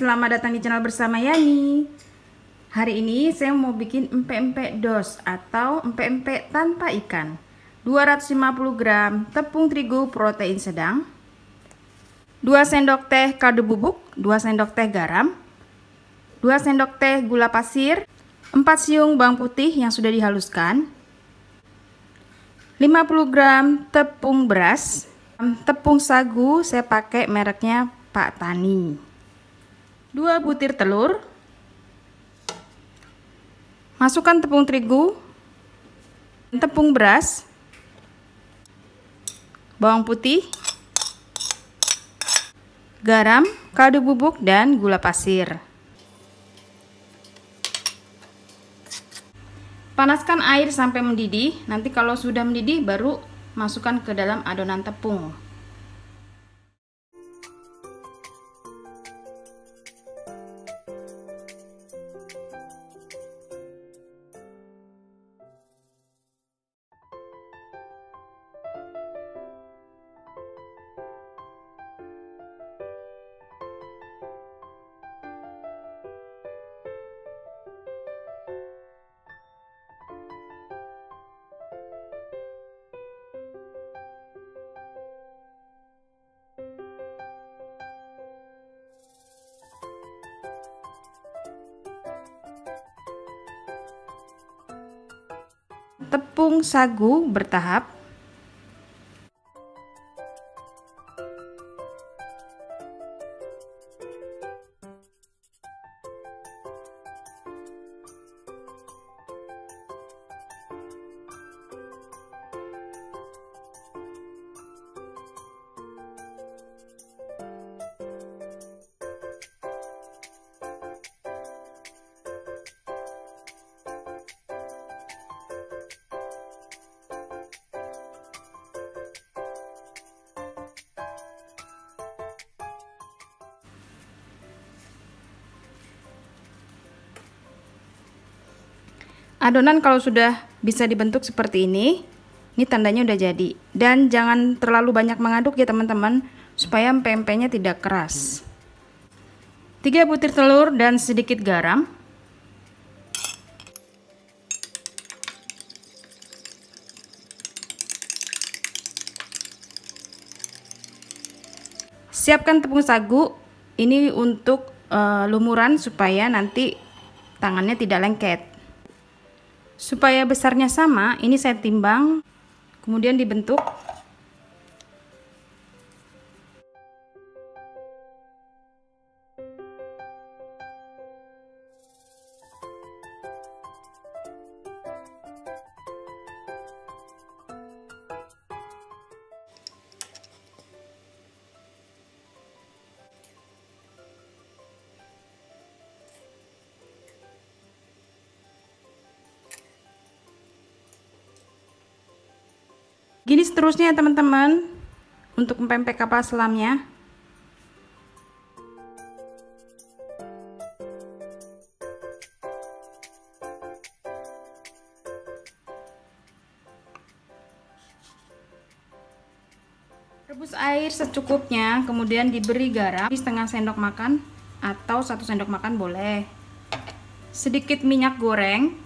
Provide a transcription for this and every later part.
selamat datang di channel bersama Yani. Hari ini saya mau bikin empek-empek dos atau empek-empek tanpa ikan. 250 gram tepung terigu protein sedang, 2 sendok teh kaldu bubuk, 2 sendok teh garam, 2 sendok teh gula pasir, 4 siung bawang putih yang sudah dihaluskan, 50 gram tepung beras, tepung sagu saya pakai mereknya Pak Tani, 2 butir telur, masukkan tepung terigu, tepung beras, bawang putih, garam, kaldu bubuk, dan gula pasir. Panaskan air sampai mendidih. Nanti kalau sudah mendidih baru masukkan ke dalam adonan tepung. Tepung sagu bertahap. Adonan kalau sudah bisa dibentuk seperti ini tandanya udah jadi. Dan jangan terlalu banyak mengaduk ya teman-teman, supaya empek-empeknya tidak keras. 3 butir telur dan sedikit garam. Siapkan tepung sagu, ini untuk lumuran supaya nanti tangannya tidak lengket. Supaya besarnya sama, ini saya timbang, kemudian dibentuk. Gini seterusnya ya teman-teman, untuk empek-empek kapal selamnya. Rebus air secukupnya, kemudian diberi garam setengah sendok makan atau 1 sendok makan boleh. Sedikit minyak goreng.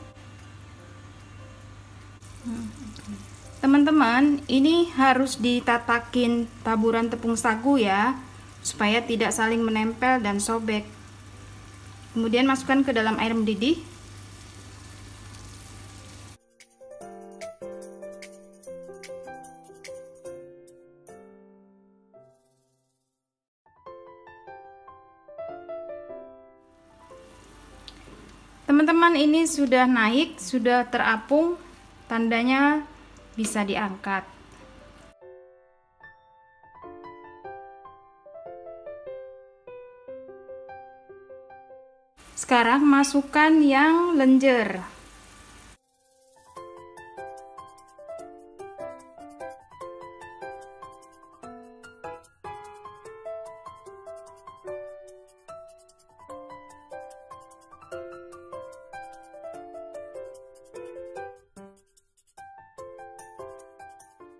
Teman-teman, ini harus ditatakin taburan tepung sagu ya, supaya tidak saling menempel dan sobek. Kemudian masukkan ke dalam air mendidih. Teman-teman, ini sudah naik, sudah terapung, tandanya bisa diangkat. Sekarang masukkan yang lenjer.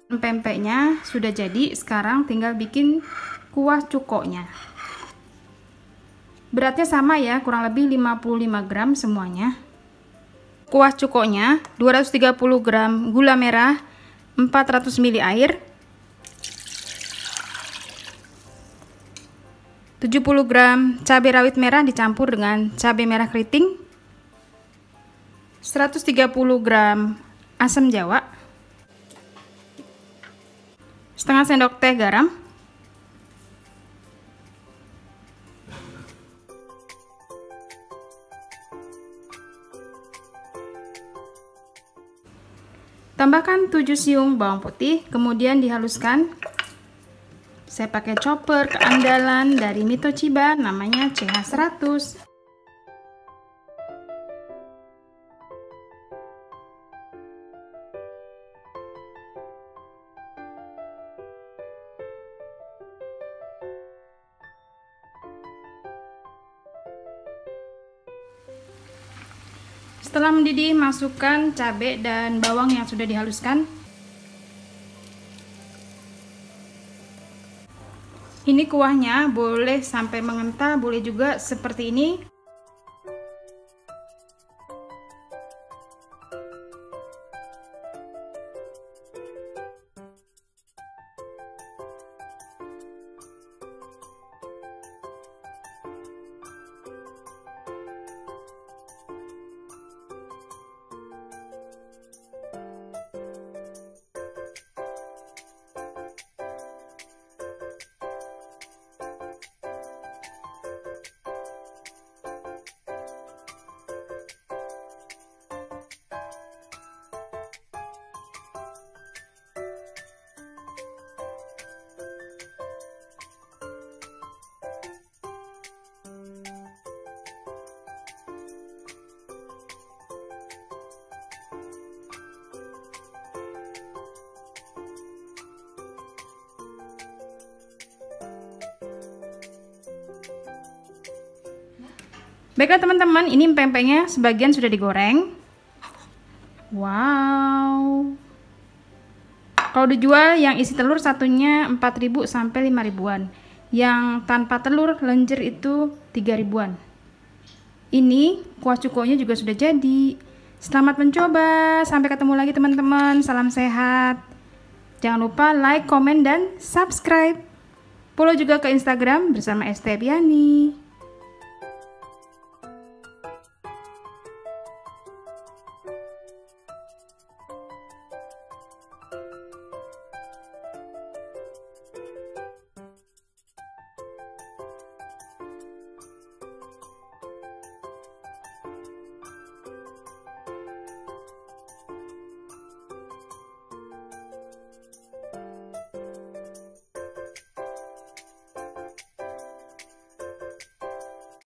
Empek-empeknya sudah jadi, sekarang tinggal bikin kuah cukoknya. Beratnya sama ya, kurang lebih 55 gram semuanya. Kuah cukonya 230 gram gula merah, 400 ml air, 70 gram cabai rawit merah dicampur dengan cabai merah keriting, 130 gram asam jawa, setengah sendok teh garam, tambahkan 7 siung bawang putih, kemudian dihaluskan. Saya pakai chopper keandalan dari Mito Chiba, namanya CH100. Setelah mendidih, masukkan cabai dan bawang yang sudah dihaluskan. Ini kuahnya boleh sampai mengental, boleh juga seperti ini. Baiklah teman-teman, ini pempeknya sebagian sudah digoreng. Wow. Kalau dijual yang isi telur satunya 4.000 sampai 5.000-an. Yang tanpa telur lenjer itu 3.000-an. Ini kuah cukonya juga sudah jadi. Selamat mencoba. Sampai ketemu lagi teman-teman. Salam sehat. Jangan lupa like, komen, dan subscribe. Follow juga ke Instagram bersama Estepiani.